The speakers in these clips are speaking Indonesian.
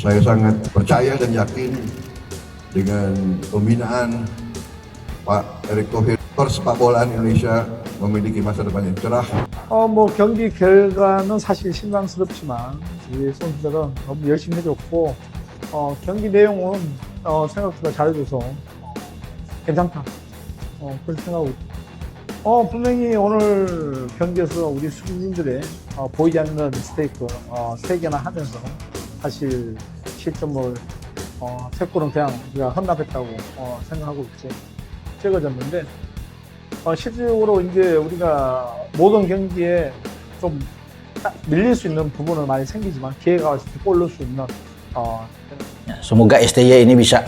Saya sangat percaya dan yakin dengan pembinaan Pak Erick Thohir, sepak bola Indonesia memiliki masa depan yang cerah. 경기 결과는 사실 실망스럽지만 우리 선수들은 너무 열심히 해줬고 경기 내용은 생각보다 잘해줘서 괜찮다 그렇게 생각하고 있고 분명히 오늘 경기에서 우리 수비진들의 보이지 않는 미스테이크 3개나 하면서 사실 실점을 3골은 그냥 우리가 헌납했다고 생각하고 있지 적어졌는데 실질적으로 이제 우리가 모든 경기에 좀 밀릴 수 있는 부분은 많이 생기지만 기회가 왔을 때 골 넣을 수 있는 Semoga STY ini bisa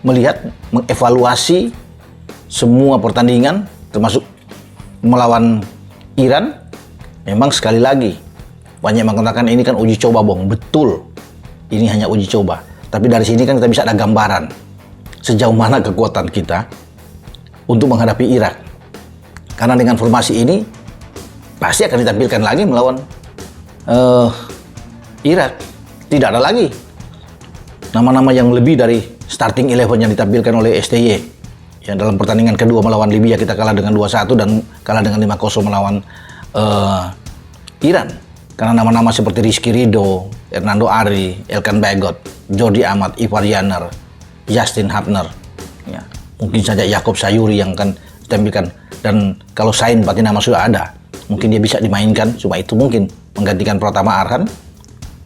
melihat, mengevaluasi semua pertandingan termasuk melawan Iran. Memang sekali lagi banyak mengatakan ini kan uji coba, Bong. Betul, ini hanya uji coba. Tapi dari sini kan kita bisa ada gambaran sejauh mana kekuatan kita untuk menghadapi Irak. Karena dengan formasi ini pasti akan ditampilkan lagi melawan Irak. Tidak ada lagi nama-nama yang lebih dari starting 11 yang ditampilkan oleh STY. Ya, dalam pertandingan kedua melawan Libya kita kalah dengan 2-1 dan kalah dengan 5-0 melawan Iran. Karena nama-nama seperti Rizky Ridho, Hernando Ari, Elkan Bagot, Jordi Amat, Ivar Yaner, Justin Hubner, ya, mungkin saja Yakob Sayuri yang akan ditampilkan. Dan kalau Sain Patinama sudah ada, mungkin dia bisa dimainkan. Cuma itu mungkin menggantikan Pratama Arhan,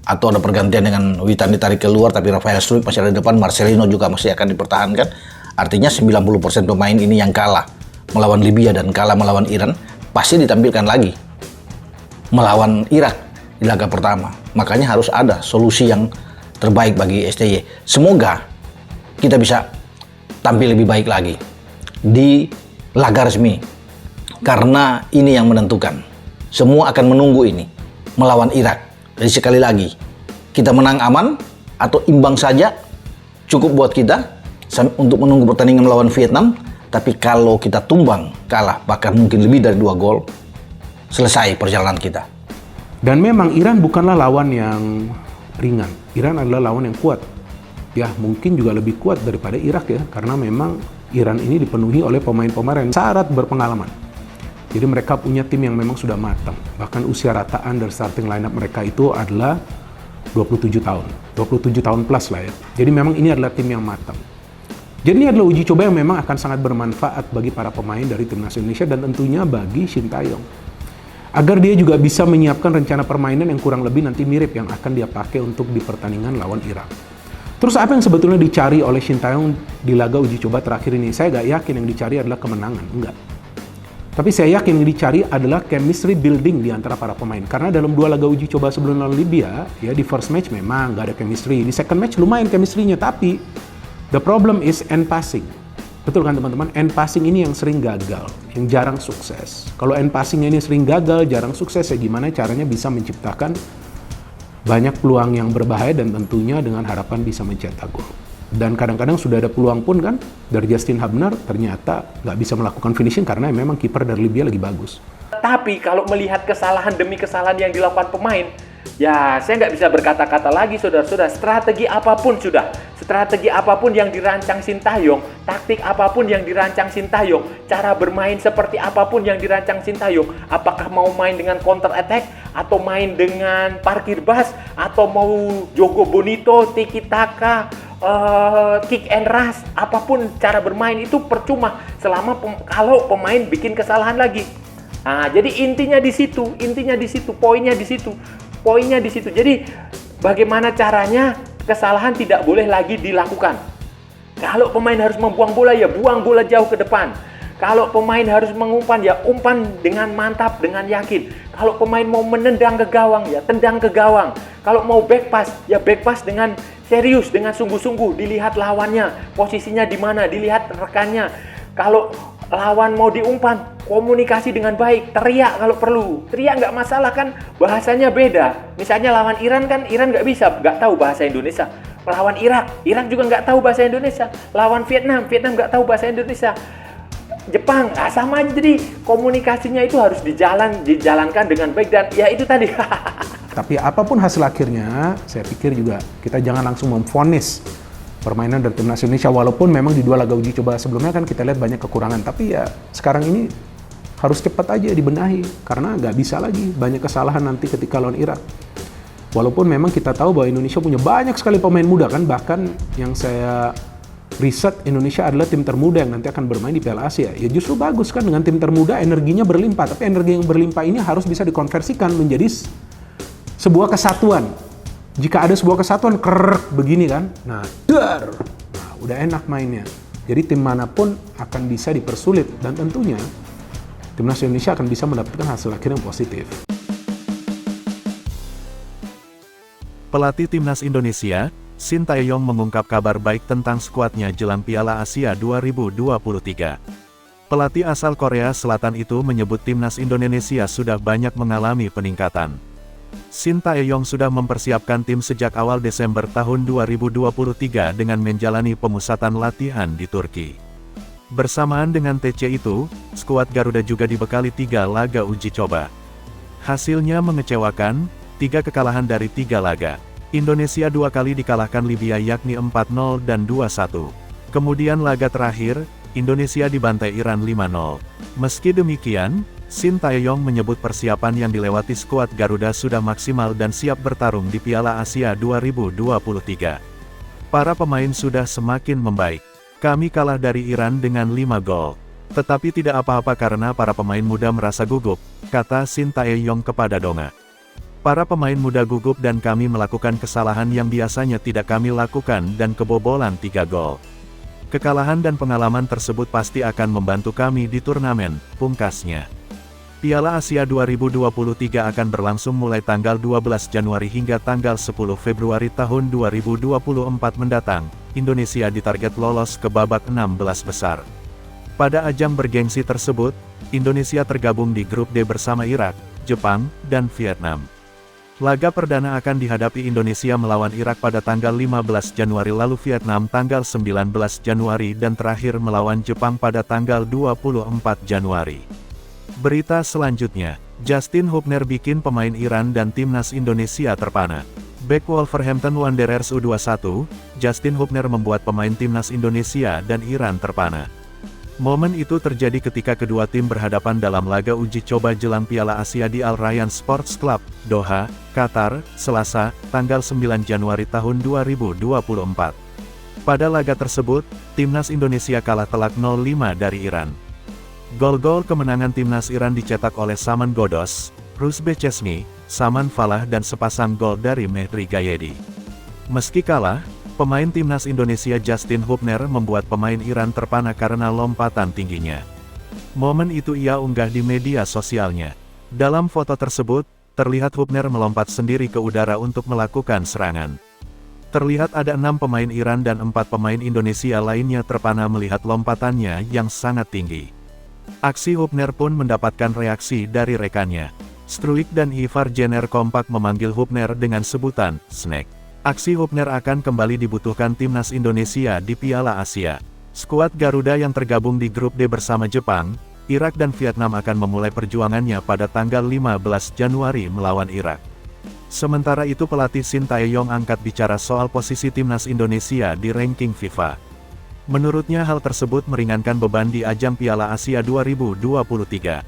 atau ada pergantian dengan Witan ditarik keluar, tapi Rafael Struijk masih ada di depan, Marcelino juga masih akan dipertahankan. Artinya 90% pemain ini yang kalah melawan Libya dan kalah melawan Iran pasti ditampilkan lagi melawan Irak di laga pertama. Makanya harus ada solusi yang terbaik bagi STY. Semoga kita bisa tampil lebih baik lagi di laga resmi, karena ini yang menentukan. Semua akan menunggu ini melawan Irak. Jadi sekali lagi, kita menang aman atau imbang saja cukup buat kita untuk menunggu pertandingan melawan Vietnam. Tapi kalau kita tumbang, kalah, bahkan mungkin lebih dari 2 gol, selesai perjalanan kita. Dan memang Iran bukanlah lawan yang ringan. Iran adalah lawan yang kuat. Ya, mungkin juga lebih kuat daripada Irak ya, karena memang Iran ini dipenuhi oleh pemain-pemain syarat berpengalaman. Jadi mereka punya tim yang memang sudah matang. Bahkan usia rataan dari starting lineup mereka itu adalah 27 tahun. 27 tahun plus lah ya. Jadi memang ini adalah tim yang matang. Jadi ini adalah uji coba yang memang akan sangat bermanfaat bagi para pemain dari Timnas Indonesia dan tentunya bagi Shin Tae-yong. Agar dia juga bisa menyiapkan rencana permainan yang kurang lebih nanti mirip yang akan dia pakai untuk di pertandingan lawan Irak. Terus apa yang sebetulnya dicari oleh Shin Tae-yong di laga uji coba terakhir ini? Saya nggak yakin yang dicari adalah kemenangan, enggak. Tapi saya yakin yang dicari adalah chemistry building di antara para pemain. Karena dalam 2 laga uji coba sebelum lawan Libya, ya di first match memang nggak ada chemistry. Di second match lumayan chemistry-nya, tapi the problem is end passing. Betul kan teman-teman? End passing ini yang sering gagal, yang jarang sukses. Kalau end passing ini sering gagal, jarang sukses, ya gimana caranya bisa menciptakan banyak peluang yang berbahaya dan tentunya dengan harapan bisa mencetak gol. Dan kadang-kadang sudah ada peluang pun kan dari Justin Hubner, ternyata nggak bisa melakukan finishing karena memang kiper dari Libya lagi bagus. Tapi kalau melihat kesalahan demi kesalahan yang dilakukan pemain, ya saya nggak bisa berkata-kata lagi saudara-saudara. Strategi apapun yang dirancang Shin Tae-yong, taktik apapun yang dirancang Shin Tae-yong, cara bermain seperti apapun yang dirancang Shin Tae-yong, apakah mau main dengan counter attack atau main dengan parkir bas atau mau jogo bonito, tiki taka, kick and rush, apapun cara bermain itu percuma selama kalau pemain bikin kesalahan lagi. Nah, jadi intinya di situ, poinnya di situ. Jadi bagaimana caranya kesalahan tidak boleh lagi dilakukan. Kalau pemain harus membuang bola, ya buang bola jauh ke depan. Kalau pemain harus mengumpan, ya umpan dengan mantap, dengan yakin. Kalau pemain mau menendang ke gawang, ya tendang ke gawang. Kalau mau back pass, ya back pass dengan serius, dengan sungguh-sungguh. Dilihat lawannya, posisinya di mana, dilihat rekannya. Kalau lawan mau diumpan, komunikasi dengan baik, teriak kalau perlu. Teriak nggak masalah kan, bahasanya beda. Misalnya lawan Iran kan, Iran nggak tahu bahasa Indonesia. Lawan Irak juga nggak tahu bahasa Indonesia. Lawan Vietnam nggak tahu bahasa Indonesia. Jepang, sama aja. Jadi komunikasinya itu harus dijalankan dengan baik. Dan ya itu tadi Tapi apapun hasil akhirnya, saya pikir juga kita jangan langsung memvonis permainan dari timnas Indonesia. Walaupun memang di 2 laga uji coba sebelumnya kan kita lihat banyak kekurangan. Tapi ya sekarang ini harus cepat aja dibenahi. Karena nggak bisa lagi banyak kesalahan nanti ketika lawan Irak. Walaupun memang kita tahu bahwa Indonesia punya banyak sekali pemain muda kan. Bahkan yang saya riset, Indonesia adalah tim termuda yang nanti akan bermain di Piala Asia. Ya justru bagus kan, dengan tim termuda energinya berlimpah. Tapi energi yang berlimpah ini harus bisa dikonversikan menjadi sebuah kesatuan. Jika ada sebuah kesatuan, krrrk begini kan, nah udah enak mainnya. Jadi tim manapun akan bisa dipersulit, dan tentunya timnas Indonesia akan bisa mendapatkan hasil akhir yang positif. Pelatih Timnas Indonesia, Sintayong mengungkap kabar baik tentang skuadnya jelang Piala Asia 2023. Pelatih asal Korea Selatan itu menyebut Timnas Indonesia sudah banyak mengalami peningkatan. Sintayong sudah mempersiapkan tim sejak awal Desember tahun 2023 dengan menjalani pemusatan latihan di Turki. Bersamaan dengan TC itu, skuad Garuda juga dibekali 3 laga uji coba. Hasilnya mengecewakan, 3 kekalahan dari 3 laga. Indonesia 2 kali dikalahkan Libya yakni 4-0 dan 2-1. Kemudian laga terakhir, Indonesia dibantai Iran 5-0. Meski demikian, Sintayong menyebut persiapan yang dilewati skuad Garuda sudah maksimal dan siap bertarung di Piala Asia 2023. Para pemain sudah semakin membaik. Kami kalah dari Iran dengan 5 gol. Tetapi tidak apa-apa karena para pemain muda merasa gugup, kata Sintayong kepada Donga. Para pemain muda gugup dan kami melakukan kesalahan yang biasanya tidak kami lakukan dan kebobolan 3 gol. Kekalahan dan pengalaman tersebut pasti akan membantu kami di turnamen, pungkasnya. Piala Asia 2023 akan berlangsung mulai tanggal 12 Januari hingga tanggal 10 Februari tahun 2024 mendatang. Indonesia ditarget lolos ke babak 16 besar. Pada ajang bergengsi tersebut, Indonesia tergabung di grup D bersama Irak, Jepang, dan Vietnam. Laga perdana akan dihadapi Indonesia melawan Irak pada tanggal 15 Januari lalu Vietnam tanggal 19 Januari dan terakhir melawan Jepang pada tanggal 24 Januari. Berita selanjutnya, Justin Hubner bikin pemain Iran dan timnas Indonesia terpana. Bek Wolverhampton Wanderers U21, Justin Hubner membuat pemain timnas Indonesia dan Iran terpana. Momen itu terjadi ketika kedua tim berhadapan dalam laga uji coba jelang Piala Asia di Al Rayyan Sports Club, Doha, Qatar, Selasa, tanggal 9 Januari tahun 2024. Pada laga tersebut, timnas Indonesia kalah telak 0-5 dari Iran. Gol-gol kemenangan timnas Iran dicetak oleh Saman Ghoddos, Rusbe Chesney, Saman Falah dan sepasang gol dari Mehdi Gayedi. Meski kalah, pemain timnas Indonesia Justin Hubner membuat pemain Iran terpana karena lompatan tingginya. Momen itu ia unggah di media sosialnya. Dalam foto tersebut, terlihat Hubner melompat sendiri ke udara untuk melakukan serangan. Terlihat ada 6 pemain Iran dan 4 pemain Indonesia lainnya terpana melihat lompatannya yang sangat tinggi. Aksi Hubner pun mendapatkan reaksi dari rekannya. Struijk dan Ivar Jenner kompak memanggil Hubner dengan sebutan "snack". Aksi Hubner akan kembali dibutuhkan timnas Indonesia di Piala Asia. Skuad Garuda yang tergabung di grup D bersama Jepang, Irak dan Vietnam akan memulai perjuangannya pada tanggal 15 Januari melawan Irak. Sementara itu pelatih Sintayong angkat bicara soal posisi timnas Indonesia di ranking FIFA. Menurutnya hal tersebut meringankan beban di ajang Piala Asia 2023.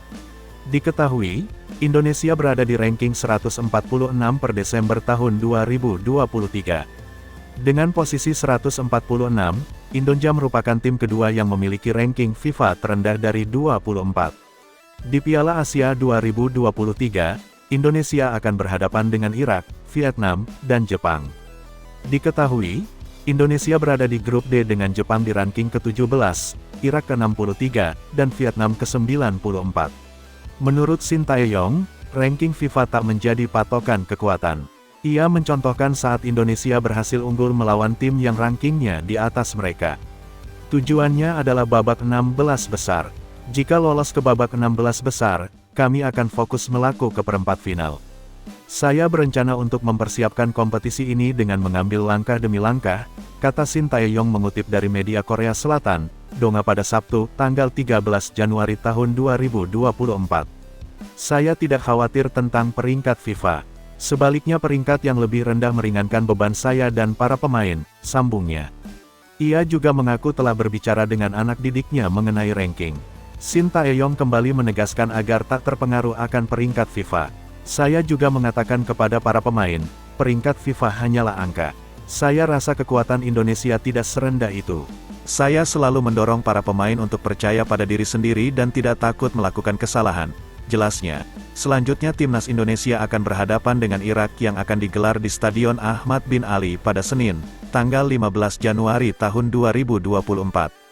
Diketahui, Indonesia berada di ranking 146 per Desember tahun 2023. Dengan posisi 146, Indonesia merupakan tim kedua yang memiliki ranking FIFA terendah dari 24. Di Piala Asia 2023, Indonesia akan berhadapan dengan Irak, Vietnam, dan Jepang. Diketahui, Indonesia berada di grup D dengan Jepang di ranking ke-17, Irak ke-63, dan Vietnam ke-94. Menurut Sintayong, ranking FIFA tak menjadi patokan kekuatan. Ia mencontohkan saat Indonesia berhasil unggul melawan tim yang rankingnya di atas mereka. Tujuannya adalah babak 16 besar. Jika lolos ke babak 16 besar, kami akan fokus melaku ke perempat final. Saya berencana untuk mempersiapkan kompetisi ini dengan mengambil langkah demi langkah, kata Sintayong mengutip dari media Korea Selatan, Donga pada Sabtu, tanggal 13 Januari tahun 2024. Saya tidak khawatir tentang peringkat FIFA. Sebaliknya peringkat yang lebih rendah meringankan beban saya dan para pemain, sambungnya. Ia juga mengaku telah berbicara dengan anak didiknya mengenai ranking. Shin Tae-yong kembali menegaskan agar tak terpengaruh akan peringkat FIFA. Saya juga mengatakan kepada para pemain, peringkat FIFA hanyalah angka. Saya rasa kekuatan Indonesia tidak serendah itu. Saya selalu mendorong para pemain untuk percaya pada diri sendiri dan tidak takut melakukan kesalahan. Jelasnya, selanjutnya timnas Indonesia akan berhadapan dengan Irak yang akan digelar di Stadion Ahmad bin Ali pada Senin, tanggal 15 Januari tahun 2024.